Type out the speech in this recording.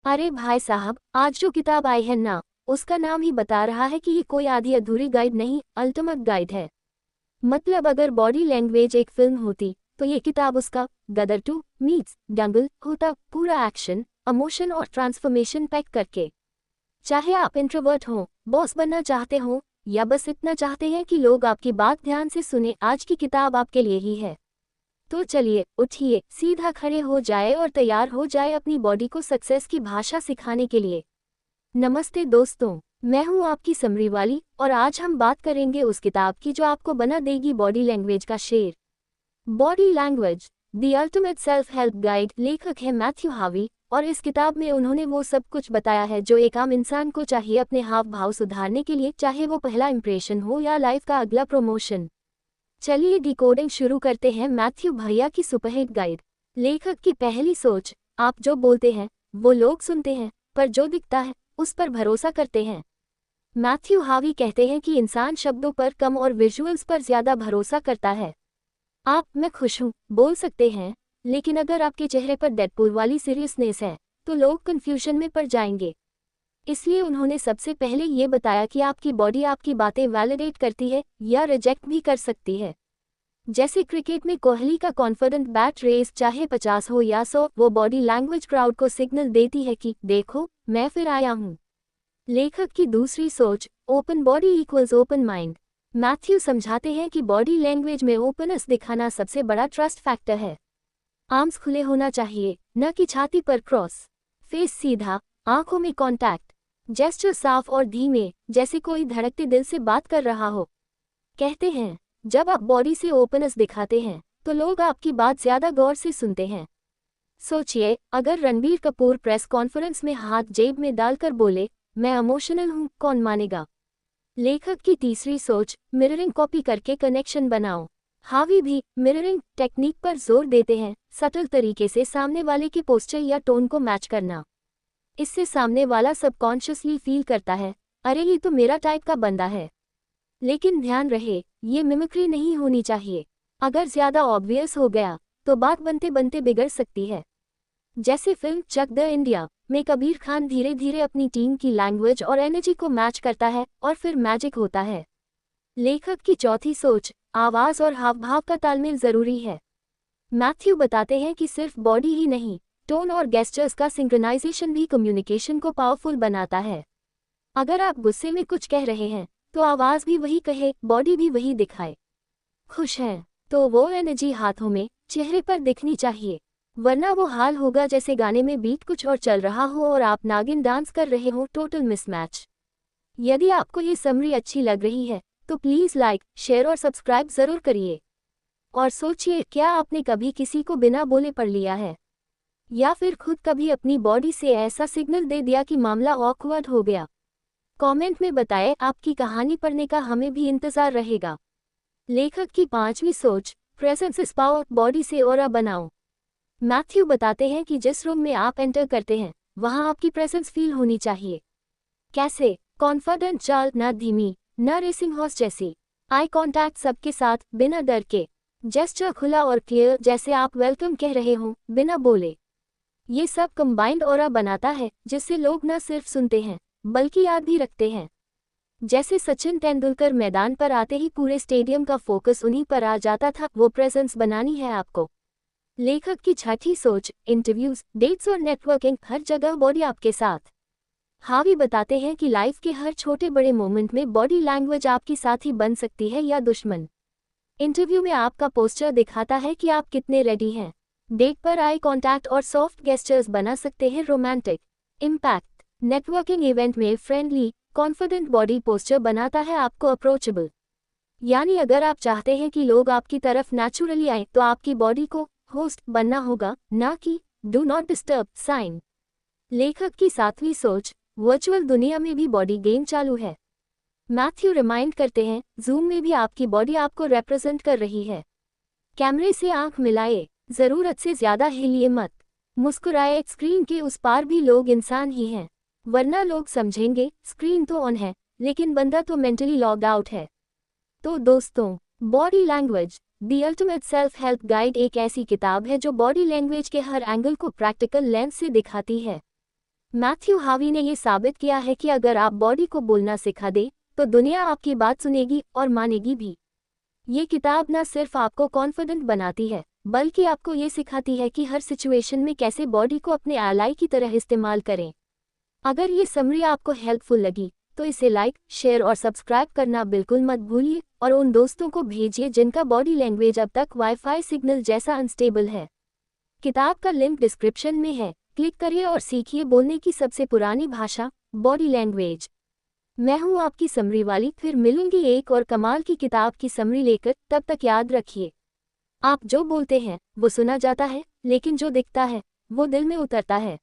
अरे भाई साहब, आज जो किताब आई है ना, उसका नाम ही बता रहा है कि ये कोई आधी अधूरी गाइड नहीं, अल्टीमेट गाइड है। मतलब अगर बॉडी लैंग्वेज एक फिल्म होती तो ये किताब उसका गदर 2 मीट्स दंगल होता, पूरा एक्शन, इमोशन और ट्रांसफॉर्मेशन पैक करके। चाहे आप इंट्रोवर्ट हो, बॉस बनना चाहते हो, या बस इतना चाहते हैं कि लोग आपकी बात ध्यान से सुने, आज की किताब आपके लिए ही है। तो चलिए उठिए, सीधा खड़े हो जाए और तैयार हो जाए अपनी बॉडी को सक्सेस की भाषा सिखाने के लिए। नमस्ते दोस्तों, मैं हूं आपकी समरी वाली और आज हम बात करेंगे उस किताब की जो आपको बना देगी बॉडी लैंग्वेज का शेर। Body language the ultimate self help guide. लेखक है मैथ्यू हावी और इस किताब में उन्होंने वो सब कुछ बताया है जो एक आम इंसान को चाहिए अपने हाव भाव सुधारने के लिए, चाहे वो पहला इंप्रेशन हो या लाइफ का अगला प्रमोशन। चलिए डिकोडिंग शुरू करते हैं मैथ्यू भैया की सुपरहिट गाइड। लेखक की पहली सोच, आप जो बोलते हैं वो लोग सुनते हैं, पर जो दिखता है उस पर भरोसा करते हैं। मैथ्यू हावी कहते हैं कि इंसान शब्दों पर कम और विजुअल्स पर ज्यादा भरोसा करता है। आप मैं खुश हूँ बोल सकते हैं, लेकिन अगर आपके चेहरे पर डेडपूल वाली सीरियसनेस है तो लोग कंफ्यूजन में पड़ जाएंगे। इसलिए उन्होंने सबसे पहले ये बताया कि आपकी बॉडी आपकी बातें वैलिडेट करती है या रिजेक्ट भी कर सकती है। जैसे क्रिकेट में कोहली का कॉन्फिडेंट बैट रेस चाहे 50 हो या 100, वो बॉडी लैंग्वेज क्राउड को सिग्नल देती है कि देखो मैं फिर आया हूँ। लेखक की दूसरी सोच, open body equals open mind. Matthew समझाते हैं कि बॉडी लैंग्वेज में ओपननेस दिखाना सबसे बड़ा ट्रस्ट फैक्टर है। आर्म्स खुले होना चाहिए, न कि छाती पर क्रॉस। फेस सीधा, आंखों में कॉन्टैक्ट, जेस्चर साफ और धीमे, जैसे कोई धड़कते दिल से बात कर रहा हो। कहते हैं जब आप बॉडी से ओपननेस दिखाते हैं तो लोग आपकी बात ज्यादा गौर से सुनते हैं। सोचिए, अगर रणबीर कपूर प्रेस कॉन्फ्रेंस में हाथ जेब में डालकर बोले मैं इमोशनल हूं, कौन मानेगा। लेखक की तीसरी सोच, मिररिंग कॉपी करके कनेक्शन बनाओ। हावी भी मिररिंग टेक्निक पर जोर देते हैं, सटल तरीके से सामने वाले के पोस्चर या टोन को मैच करना। इससे सामने वाला सबकॉन्शियसली फील करता है, अरे ये तो मेरा टाइप का बंदा है। लेकिन ध्यान रहे, ये मिमिक्री नहीं होनी चाहिए। अगर ज्यादा ऑब्वियस हो गया तो बात बनते बनते बिगड़ सकती है। जैसे फिल्म चक द इंडिया में कबीर खान धीरे धीरे अपनी टीम की लैंग्वेज और एनर्जी को मैच करता है और फिर मैजिक होता है। लेखक की चौथी सोच, आवाज और हावभाव का तालमेल जरूरी है। मैथ्यू बताते हैं कि सिर्फ बॉडी ही नहीं, टोन और गेस्चर्स का सिंक्रोनाइजेशन भी कम्युनिकेशन को पावरफुल बनाता है। अगर आप गुस्से में कुछ कह रहे हैं तो आवाज भी वही कहे, बॉडी भी वही दिखाए। खुश हैं तो वो एनर्जी हाथों में, चेहरे पर दिखनी चाहिए, वरना वो हाल होगा जैसे गाने में बीट कुछ और चल रहा हो और आप नागिन डांस कर रहे हो, टोटल मिसमैच। यदि आपको ये समरी अच्छी लग रही है तो प्लीज लाइक, शेयर और सब्सक्राइब जरूर करिए। और सोचिए, क्या आपने कभी किसी को बिना बोले पढ़ लिया है, या फिर खुद कभी अपनी बॉडी से ऐसा सिग्नल दे दिया कि मामला ऑकवर्ड हो गया। कमेंट में बताएं, आपकी कहानी पढ़ने का हमें भी इंतजार रहेगा। लेखक की पांचवी सोच, प्रेजेंस इज पावर, बॉडी से ऑरा बनाओ। मैथ्यू बताते हैं कि जिस रूम में आप एंटर करते हैं वहां आपकी प्रेजेंस फील होनी चाहिए। कैसे, कॉन्फिडेंट चाल, न धीमी न रेसिंग हॉर्स जैसी। आई कॉन्टैक्ट सबके साथ बिना डर के। जेस्चर खुला और क्लियर, जैसे आप वेलकम कह रहे हो बिना बोले। ये सब कंबाइंड ऑरा बनाता है जिससे लोग न सिर्फ सुनते हैं बल्कि याद भी रखते हैं। जैसे सचिन तेंदुलकर मैदान पर आते ही पूरे स्टेडियम का फोकस उन्हीं पर आ जाता था, वो प्रेजेंस बनानी है आपको। लेखक की छठी सोच, इंटरव्यूज, डेट्स और नेटवर्किंग, हर जगह बॉडी आपके साथ। हावी बताते हैं कि लाइफ के हर छोटे बड़े मोमेंट में बॉडी लैंग्वेज आपकी साथी बन सकती है या दुश्मन। इंटरव्यू में आपका पोस्चर दिखाता है कि आप कितने रेडी हैं। डेट पर आई कांटेक्ट और सॉफ्ट गेस्चर्स बना सकते हैं रोमांटिक इम्पैक्ट। नेटवर्किंग इवेंट में फ्रेंडली कॉन्फिडेंट बॉडी पोस्चर बनाता है आपको अप्रोचेबल। यानी अगर आप चाहते हैं कि लोग आपकी तरफ नेचुरली आए तो आपकी बॉडी को होस्ट बनना होगा, ना कि डू नॉट डिस्टर्ब साइन। लेखक की सातवीं सोच, वर्चुअल दुनिया में भी बॉडी गेम चालू है। मैथ्यू रिमाइंड करते हैं, जूम में भी आपकी बॉडी आपको रिप्रेजेंट कर रही है। कैमरे से आंख मिलाए, जरूरत से ज्यादा हिलिए मत। मुस्कुराए, स्क्रीन के उस पार भी लोग इंसान ही हैं, वरना लोग समझेंगे स्क्रीन तो ऑन है लेकिन बंदा तो मेंटली लॉग्ड आउट है। तो दोस्तों, body language the ultimate self help guide एक ऐसी किताब है जो बॉडी लैंग्वेज के हर एंगल को प्रैक्टिकल लेंस से दिखाती है। मैथ्यू हावी ने ये साबित किया है कि अगर आप बॉडी को बोलना सिखा दे तो दुनिया आपकी बात सुनेगी और मानेगी भी। ये किताब न सिर्फ आपको कॉन्फिडेंट बनाती है बल्कि आपको ये सिखाती है कि हर सिचुएशन में कैसे बॉडी को अपने एलाई की तरह इस्तेमाल करें। अगर ये समरी आपको हेल्पफुल लगी तो इसे लाइक, शेयर और सब्सक्राइब करना बिल्कुल मत भूलिए और उन दोस्तों को भेजिए जिनका बॉडी लैंग्वेज अब तक वाईफाई सिग्नल जैसा अनस्टेबल है। किताब का लिंक डिस्क्रिप्शन में है, क्लिक करिए और सीखिए बोलने की सबसे पुरानी भाषा, बॉडी लैंग्वेज। मैं हूं आपकी समरी वाली, फिर मिलूंगी एक और कमाल की किताब की समरी लेकर। तब तक याद रखिए, आप जो बोलते हैं वो सुना जाता है, लेकिन जो दिखता है वो दिल में उतरता है।